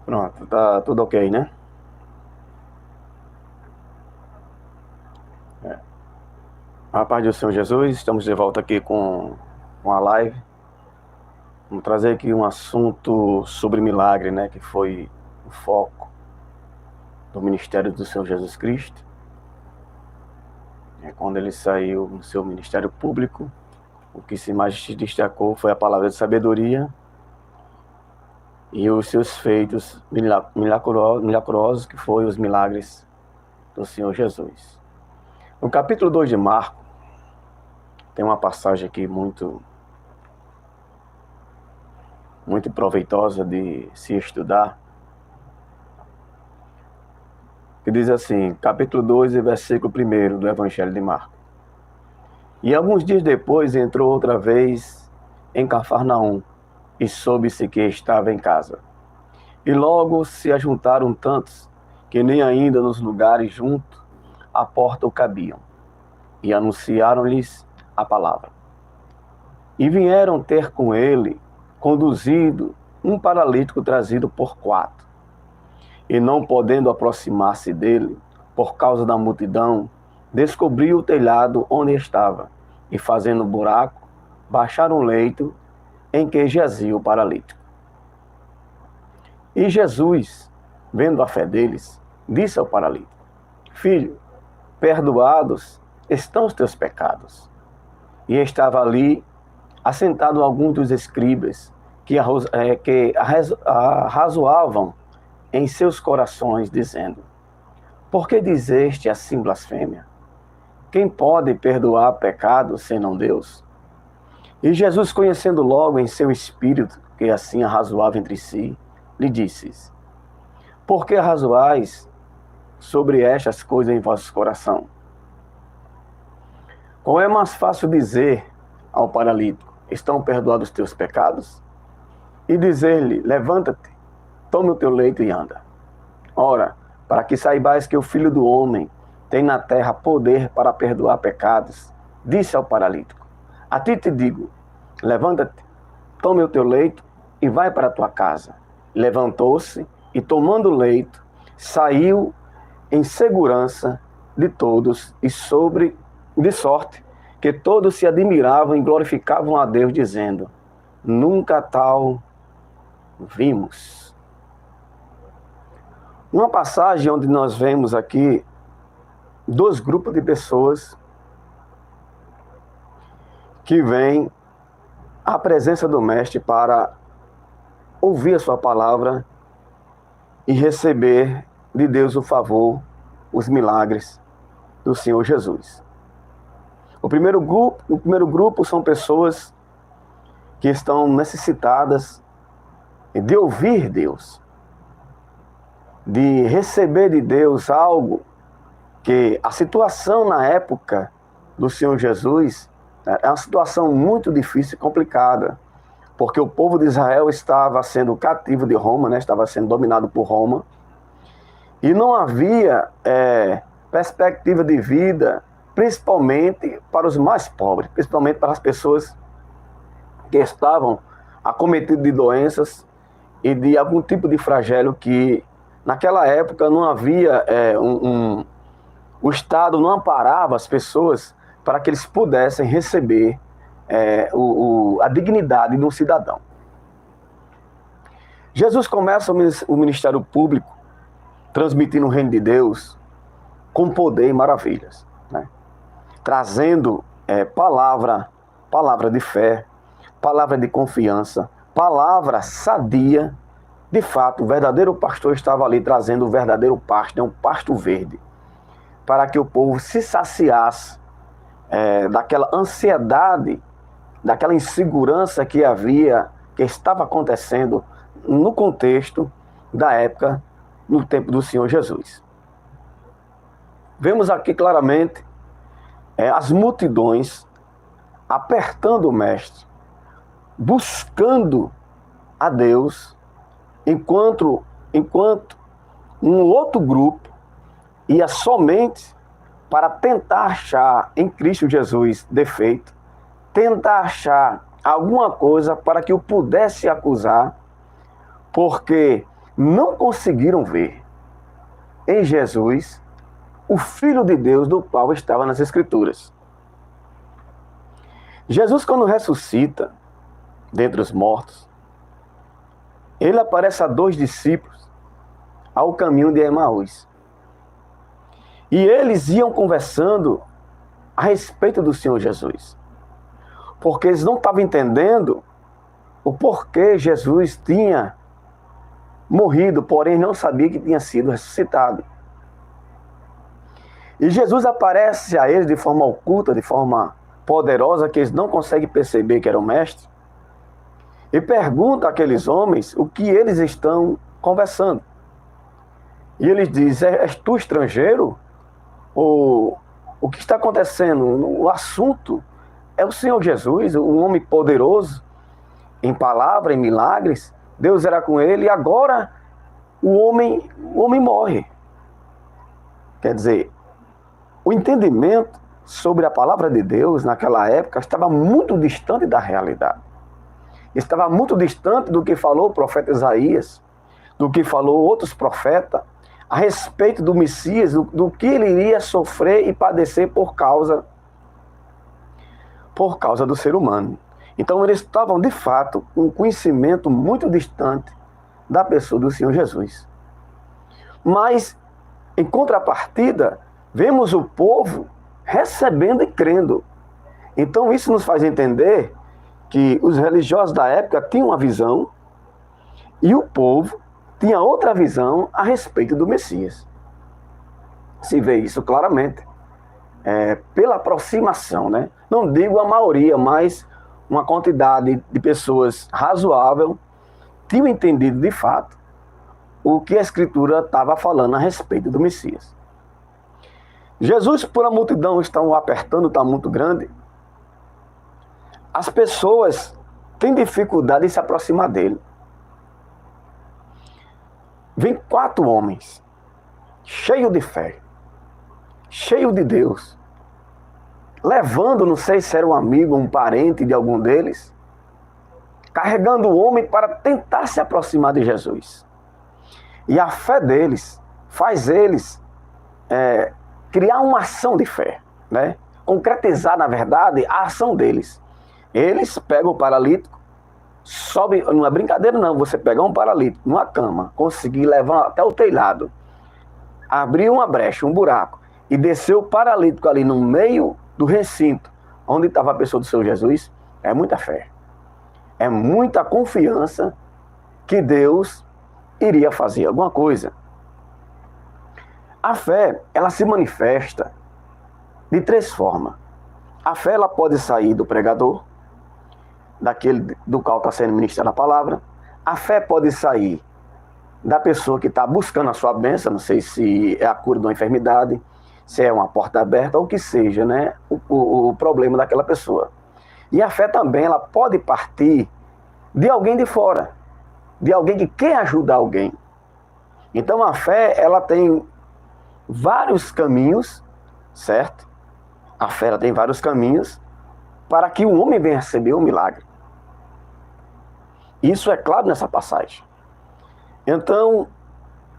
Pronto, tá tudo ok, né? A paz do Senhor Jesus, estamos de volta aqui com a live. Vamos trazer aqui um assunto sobre milagre, né? Que foi o foco do ministério do Senhor Jesus Cristo. Quando ele saiu no seu ministério público, o que se mais destacou foi a palavra de sabedoria e os seus feitos milagrosos, que foi os milagres do Senhor Jesus. No capítulo 2 de Marcos, tem uma passagem aqui muito proveitosa de se estudar, que diz assim, capítulo 2, versículo 1 do Evangelho de Marcos. E alguns dias depois entrou outra vez em Cafarnaum, e soube-se que estava em casa. E logo se ajuntaram tantos, que nem ainda nos lugares junto à porta o cabiam, e anunciaram-lhes a palavra. E vieram ter com ele, conduzido, um paralítico trazido por 4. E não podendo aproximar-se dele, por causa da multidão, descobriu o telhado onde estava, e fazendo buraco, baixaram o leito em que jazia o paralítico. E Jesus, vendo a fé deles, disse ao paralítico: Filho, perdoados estão os teus pecados. E estava ali assentado alguns dos escribas que arrazoavam em seus corações, dizendo: Por que dizeste assim blasfêmia? Quem pode perdoar pecados senão Deus? E Jesus, conhecendo logo em seu espírito que assim arrazoava entre si, lhe disse: Por que arrazoais sobre estas coisas em vosso coração? Qual é mais fácil dizer ao paralítico: Estão perdoados os teus pecados? E dizer-lhe: Levanta-te, toma o teu leito e anda. Ora, para que saibais que o Filho do Homem tem na terra poder para perdoar pecados, disse ao paralítico: A ti te digo, levanta-te, toma o teu leito e vai para a tua casa. Levantou-se e, tomando o leito, saiu em segurança de todos e de sorte que todos se admiravam e glorificavam a Deus, dizendo: Nunca tal vimos. Uma passagem onde nós vemos aqui 2 grupos de pessoas que vêm à presença do Mestre para ouvir a sua palavra e receber de Deus o favor, os milagres do Senhor Jesus. O primeiro grupo são pessoas que estão necessitadas de ouvir Deus, de receber de Deus algo que a situação na época do Senhor Jesus é uma situação muito difícil e complicada, porque o povo de Israel estava sendo cativo de Roma, né? Estava sendo dominado por Roma, e não havia perspectiva de vida, principalmente para os mais pobres, principalmente para as pessoas que estavam acometidas de doenças e de algum tipo de flagelo que naquela época não havia o Estado não amparava as pessoas para que eles pudessem receber a dignidade de um cidadão. Jesus começa o ministério público transmitindo o reino de Deus com poder e maravilhas, né? Trazendo palavra de fé, palavra de confiança, palavra sadia. De fato, o verdadeiro pastor estava ali trazendo o verdadeiro pasto, um pasto verde, para que o povo se saciasse daquela ansiedade, daquela insegurança que estava acontecendo no contexto da época, no tempo do Senhor Jesus. Vemos aqui claramente as multidões apertando o Mestre, buscando a Deus, enquanto um outro grupo ia somente para tentar achar em Cristo Jesus defeito, tentar achar alguma coisa para que o pudesse acusar, porque não conseguiram ver em Jesus o Filho de Deus do qual estava nas Escrituras. Jesus, quando ressuscita dentre os mortos, ele aparece a 2 discípulos ao caminho de Emaús. E eles iam conversando a respeito do Senhor Jesus, porque eles não estavam entendendo o porquê Jesus tinha morrido, porém não sabia que tinha sido ressuscitado. E Jesus aparece a eles de forma oculta, de forma poderosa, que eles não conseguem perceber que era o Mestre, e pergunta àqueles homens o que eles estão conversando. E eles dizem: és tu estrangeiro? Ou o que está acontecendo? O assunto é o Senhor Jesus, um homem poderoso em palavra, em milagres. Deus era com ele e agora o homem morre. Quer dizer, o entendimento sobre a palavra de Deus naquela época estava muito distante da realidade. Estava muito distante do que falou o profeta Isaías, do que falou outros profetas, a respeito do Messias, do que ele iria sofrer e padecer por causa do ser humano. Então eles estavam, de fato, com um conhecimento muito distante da pessoa do Senhor Jesus. Mas, em contrapartida, vemos o povo recebendo e crendo. Então isso nos faz entender que os religiosos da época tinham uma visão e o povo tinha outra visão a respeito do Messias. Se vê isso claramente pela aproximação, né? Não digo a maioria, mas uma quantidade de pessoas razoável tinham entendido de fato o que a Escritura estava falando a respeito do Messias. Jesus, por a multidão estar apertando, está muito grande, as pessoas têm dificuldade em se aproximar dele. Vem 4 homens, cheios de fé, cheios de Deus, levando, não sei se era um amigo, um parente de algum deles, carregando o homem para tentar se aproximar de Jesus. E a fé deles faz eles criar uma ação de fé, né? Concretizar, na verdade, a ação deles. Eles pegam o paralítico, sobe, não é brincadeira não, você pegar um paralítico numa cama, conseguir levar até o telhado, abrir uma brecha, um buraco, e descer o paralítico ali no meio do recinto, onde estava a pessoa do Senhor Jesus, é muita fé. É muita confiança que Deus iria fazer alguma coisa. A fé, ela se manifesta de 3 formas. A fé, ela pode sair do pregador, daquele do qual está sendo ministrada a palavra. A fé pode sair da pessoa que está buscando a sua bênção, não sei se é a cura de uma enfermidade, se é uma porta aberta, ou o que seja, né? O problema daquela pessoa. E a fé também, ela pode partir de alguém de fora, de alguém que quer ajudar alguém. Então a fé, ela tem vários caminhos, certo? A fé, ela tem vários caminhos para que o homem venha receber um milagre. Isso é claro nessa passagem. Então,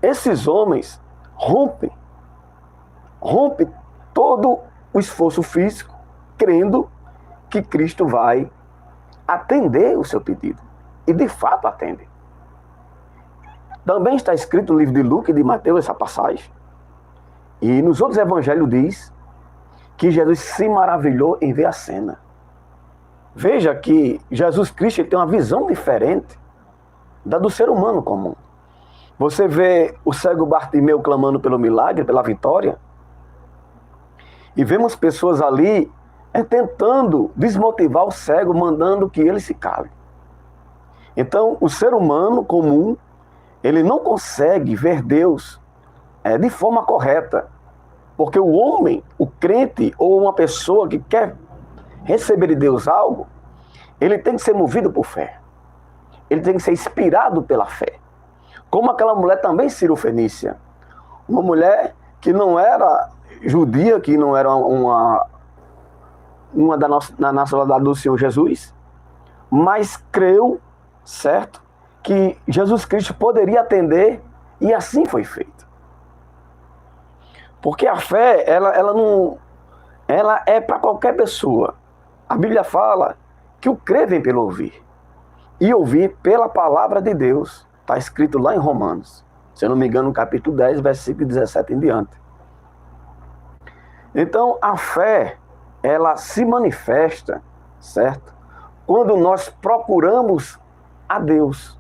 esses homens rompem todo o esforço físico, crendo que Cristo vai atender o seu pedido. E de fato atende. Também está escrito no livro de Lucas e de Mateus essa passagem. E nos outros evangelhos diz que Jesus se maravilhou em ver a cena. Veja que Jesus Cristo tem uma visão diferente da do ser humano comum. Você vê o cego Bartimeu clamando pelo milagre, pela vitória. E vemos pessoas ali tentando desmotivar o cego, mandando que ele se cale. Então, o ser humano comum, ele não consegue ver Deus de forma correta. Porque o homem, o crente ou uma pessoa que quer receber de Deus algo, ele tem que ser movido por fé. Ele tem que ser inspirado pela fé. Como aquela mulher também cirofenícia. Uma mulher que não era judia, que não era uma da nacionalidade do Senhor Jesus, mas creu, certo? que Jesus Cristo poderia atender, e assim foi feito. Porque a fé, ela é para qualquer pessoa. A Bíblia fala que o crer vem pelo ouvir, e ouvir pela palavra de Deus. Está escrito lá em Romanos, se eu não me engano, no capítulo 10, versículo 17 em diante. Então, a fé, ela se manifesta, certo? Quando nós procuramos a Deus.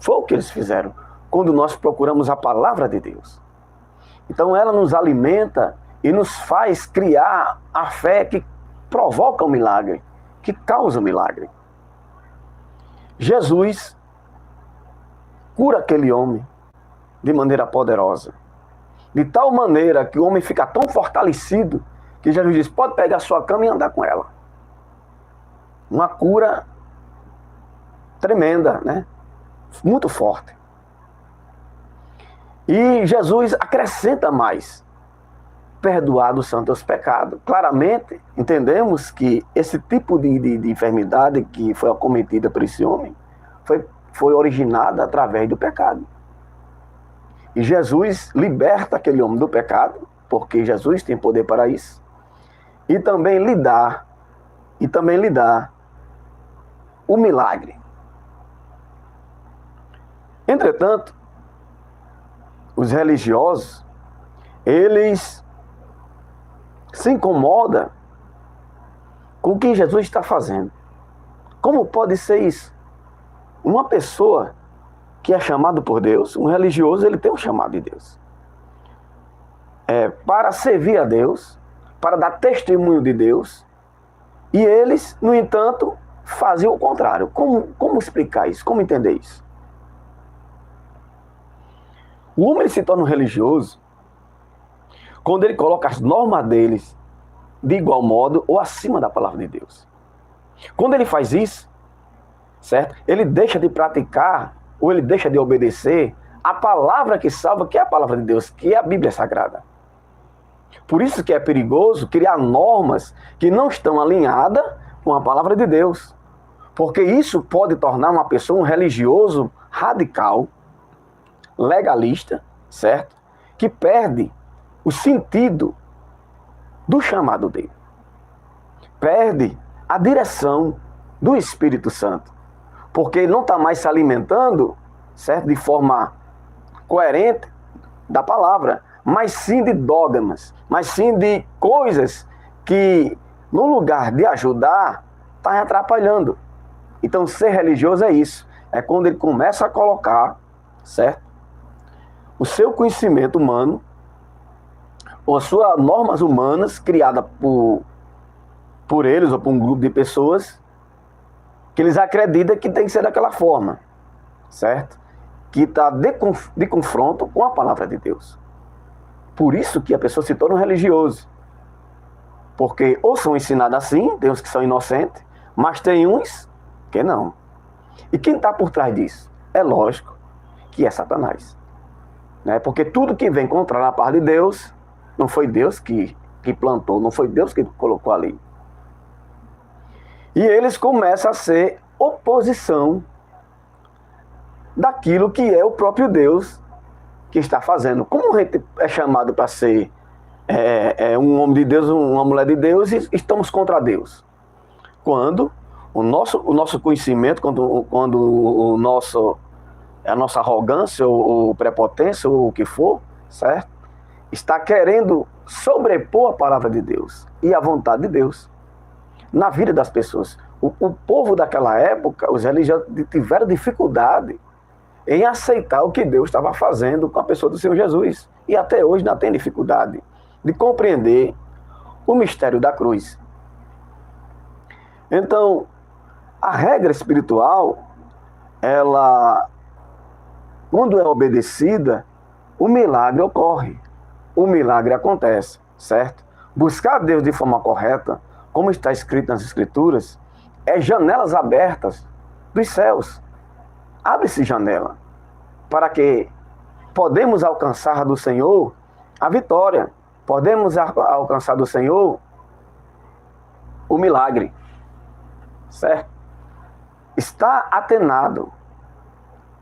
Foi o que eles fizeram, quando nós procuramos a palavra de Deus. Então, ela nos alimenta e nos faz criar a fé que provoca o milagre, que causa o milagre. Jesus cura aquele homem de maneira poderosa. De tal maneira que o homem fica tão fortalecido que Jesus diz, pode pegar sua cama e andar com ela. Uma cura tremenda, né? Muito forte. E Jesus acrescenta mais. Perdoados são teus pecados. Claramente, entendemos que esse tipo de enfermidade que foi acometida por esse homem foi originada através do pecado. E Jesus liberta aquele homem do pecado, porque Jesus tem poder para isso, e também lhe dá o milagre. Entretanto, os religiosos, eles se incomodam com o que Jesus está fazendo. Como pode ser isso? Uma pessoa que é chamado por Deus, um religioso, ele tem um chamado de Deus. Para servir a Deus, para dar testemunho de Deus, e eles, no entanto, fazem o contrário. Como explicar isso? Como entender isso? O homem se torna um religioso quando ele coloca as normas deles de igual modo ou acima da palavra de Deus. Quando ele faz isso, certo? Ele deixa de praticar ou ele deixa de obedecer a palavra que salva, que é a palavra de Deus, que é a Bíblia Sagrada. Por isso que é perigoso criar normas que não estão alinhadas com a palavra de Deus. Porque isso pode tornar uma pessoa um religioso radical, legalista, certo? Que perde o sentido do chamado dele. Perde a direção do Espírito Santo. Porque ele não está mais se alimentando, certo? De forma coerente da palavra, mas sim de dogmas, mas sim de coisas que, no lugar de ajudar, está atrapalhando. Então, ser religioso é isso. É quando ele começa a colocar, certo? O seu conhecimento humano, ou as suas normas humanas, criadas por eles ou por um grupo de pessoas, que eles acreditam que tem que ser daquela forma, certo? Que está de confronto com a palavra de Deus. Por isso que a pessoa se torna um religioso. Porque ou são ensinados assim, tem uns que são inocentes, mas tem uns que não. E quem está por trás disso? É lógico que é Satanás. Né? Porque tudo que vem contra a palavra de Deus, não foi Deus que plantou, não foi Deus que colocou ali. E eles começam a ser oposição daquilo que é o próprio Deus que está fazendo. Como a gente é chamado para ser um homem de Deus, uma mulher de Deus, e estamos contra Deus? Quando o nosso conhecimento, quando a nossa arrogância ou prepotência, ou o que for, certo? Está querendo sobrepor a palavra de Deus e a vontade de Deus na vida das pessoas. O povo daquela época, os religiosos, tiveram dificuldade em aceitar o que Deus estava fazendo com a pessoa do Senhor Jesus. E até hoje ainda tem dificuldade de compreender o mistério da cruz. Então, a regra espiritual, ela, quando é obedecida, o milagre ocorre. O milagre acontece, certo? Buscar Deus de forma correta, como está escrito nas Escrituras, é janelas abertas dos céus. Abre-se janela para que podemos alcançar do Senhor a vitória. Podemos alcançar do Senhor o milagre. Certo? Está atenado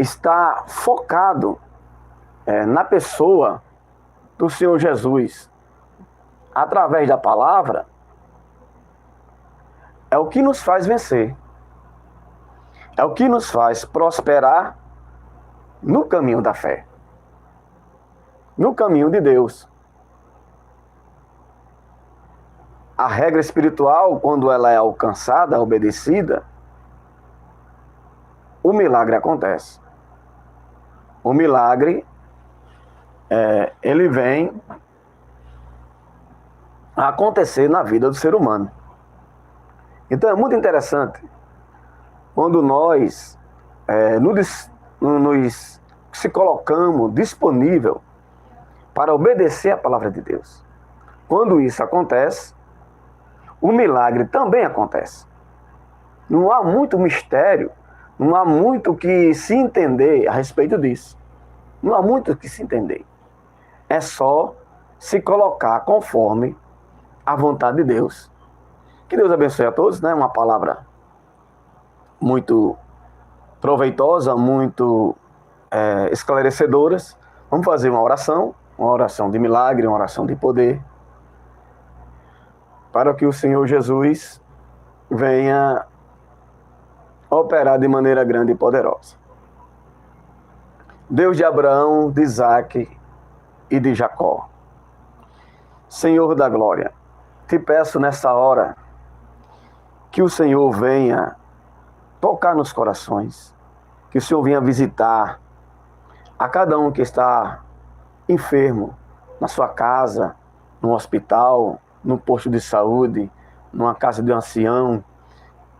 está focado na pessoa do Senhor Jesus, através da palavra, é o que nos faz vencer. É o que nos faz prosperar no caminho da fé, no caminho de Deus. A regra espiritual, quando ela é alcançada, obedecida, o milagre acontece. O milagre, ele vem a acontecer na vida do ser humano. Então é muito interessante quando nós nos se colocamos disponível para obedecer a palavra de Deus. Quando isso acontece, o milagre também acontece. Não há muito mistério, não há muito o que se entender a respeito disso. Não há muito o que se entender. É só se colocar conforme a vontade de Deus. Que Deus abençoe a todos, né? Uma palavra muito proveitosa, muito esclarecedora. Vamos fazer uma oração de milagre, uma oração de poder, para que o Senhor Jesus venha operar de maneira grande e poderosa. Deus de Abraão, de Isaque e de Jacó, Senhor da glória, te peço nessa hora que o Senhor venha tocar nos corações, que o Senhor venha visitar a cada um que está enfermo, na sua casa, no hospital, no posto de saúde, numa casa de um ancião,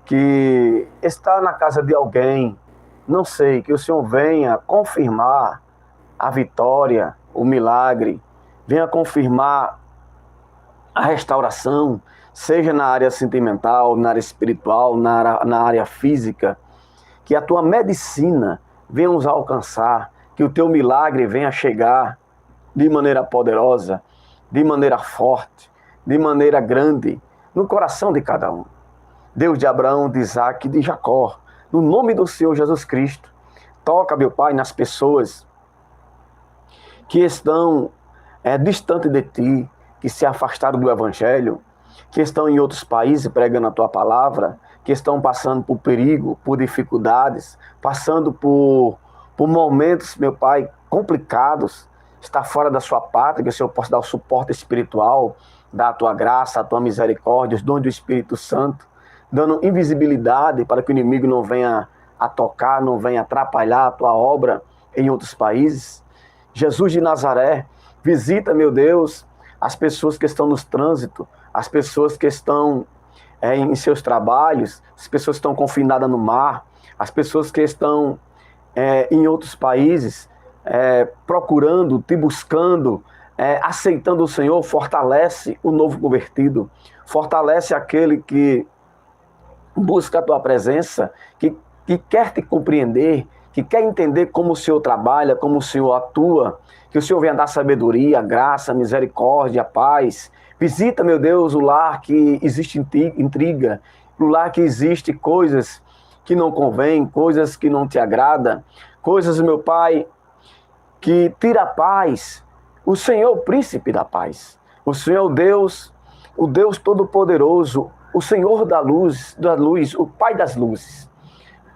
que está na casa de alguém, não sei, que o Senhor venha confirmar a vitória, o milagre, venha confirmar a restauração, seja na área sentimental, na área espiritual, na área física, que a tua medicina venha nos alcançar, que o teu milagre venha chegar de maneira poderosa, de maneira forte, de maneira grande, no coração de cada um. Deus de Abraão, de Isaque e de Jacó, no nome do Senhor Jesus Cristo, toca, meu Pai, nas pessoas que estão distantes de Ti, que se afastaram do Evangelho, que estão em outros países pregando a Tua palavra, que estão passando por perigo, por dificuldades, passando por momentos, meu Pai, complicados, está fora da sua pátria, que o Senhor possa dar o suporte espiritual, dar a Tua graça, a Tua misericórdia, os dons do Espírito Santo, dando invisibilidade para que o inimigo não venha a tocar, não venha atrapalhar a Tua obra em outros países. Jesus de Nazaré, visita, meu Deus, as pessoas que estão nos trânsitos, as pessoas que estão em seus trabalhos, as pessoas que estão confinadas no mar, as pessoas que estão em outros países, procurando, te buscando, aceitando o Senhor. Fortalece o novo convertido, fortalece aquele que busca a tua presença, que quer te compreender, que quer entender como o Senhor trabalha, como o Senhor atua, que o Senhor venha dar sabedoria, graça, misericórdia, paz. Visita, meu Deus, o lar que existe intriga, o lar que existe coisas que não convêm, coisas que não te agradam, coisas, meu Pai, que tira a paz. O Senhor, o príncipe da paz, o Senhor, o Deus Todo-Poderoso, o Senhor da luz, o Pai das luzes.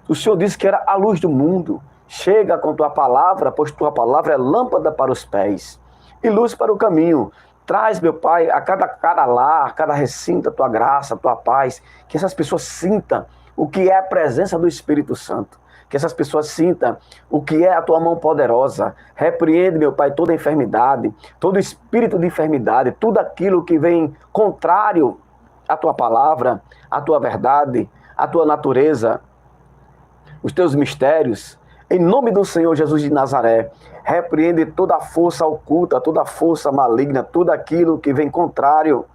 O Senhor disse que era a luz do mundo. Chega com tua palavra, pois tua palavra é lâmpada para os pés e luz para o caminho. Traz, meu Pai, a cada lar, a cada recinto, a tua graça, a tua paz, que essas pessoas sintam o que é a presença do Espírito Santo, que essas pessoas sintam o que é a tua mão poderosa. Repreende, meu Pai, toda enfermidade, todo espírito de enfermidade, tudo aquilo que vem contrário à tua palavra, à tua verdade, à tua natureza, os teus mistérios. Em nome do Senhor Jesus de Nazaré, repreende toda a força oculta, toda a força maligna, tudo aquilo que vem contrário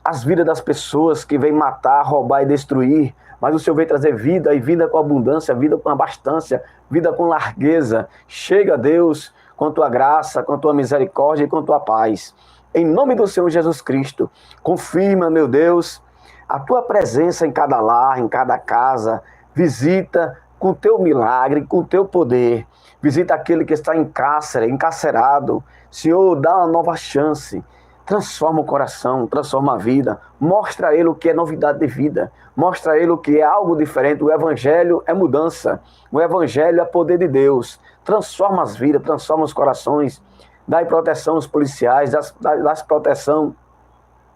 às vidas das pessoas, que vem matar, roubar e destruir. Mas o Senhor vem trazer vida, e vida com abundância, vida com abastância, vida com largueza. Chega, Deus, com tua graça, com tua misericórdia e com tua paz. Em nome do Senhor Jesus Cristo, confirma, meu Deus, a tua presença em cada lar, em cada casa. Visita com o teu milagre, com o teu poder. Visita aquele que está em cárcere, encarcerado. Senhor, dá uma nova chance. Transforma o coração, transforma a vida. Mostra a ele o que é novidade de vida. Mostra a ele o que é algo diferente. O evangelho é mudança. O evangelho é poder de Deus. Transforma as vidas, transforma os corações. Dá proteção aos policiais, dá proteção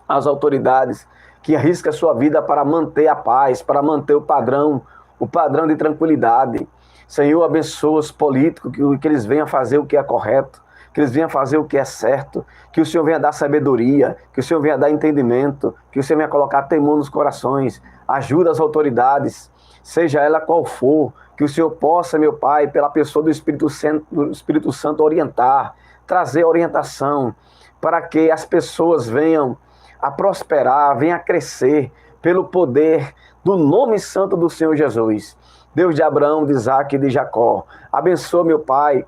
às autoridades que arriscam a sua vida para manter a paz, para manter o padrão de tranquilidade. Senhor, abençoa os políticos, que eles venham fazer o que é correto, que eles venham fazer o que é certo, que o Senhor venha dar sabedoria, que o Senhor venha dar entendimento, que o Senhor venha colocar temor nos corações. Ajuda as autoridades, seja ela qual for, que o Senhor possa, meu Pai, pela pessoa do Espírito Santo orientar, trazer orientação, para que as pessoas venham a prosperar, venham a crescer, pelo poder do nome santo do Senhor Jesus. Deus de Abraão, de Isaac e de Jacó, abençoa, meu Pai,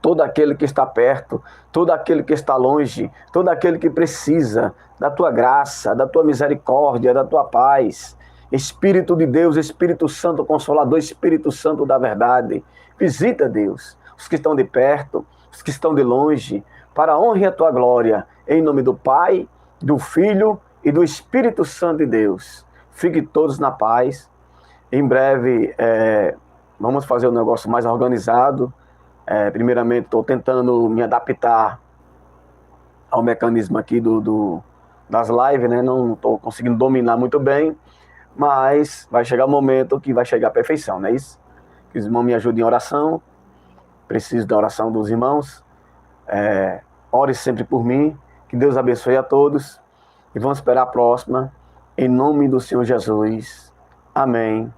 todo aquele que está perto, todo aquele que está longe, todo aquele que precisa da tua graça, da tua misericórdia, da tua paz. Espírito de Deus, Espírito Santo Consolador, Espírito Santo da verdade, visita, Deus, os que estão de perto, os que estão de longe, para a honra e a tua glória, em nome do Pai, do Filho e do Espírito Santo de Deus. Fique todos na paz. Em breve, vamos fazer um negócio mais organizado. Primeiramente, estou tentando me adaptar ao mecanismo aqui das lives, né? Não estou conseguindo dominar muito bem, mas vai chegar o momento que vai chegar a perfeição, não é isso? Que os irmãos me ajudem em oração. Preciso da oração dos irmãos. Ore sempre por mim. Que Deus abençoe a todos. E vamos esperar a próxima. Em nome do Senhor Jesus. Amém.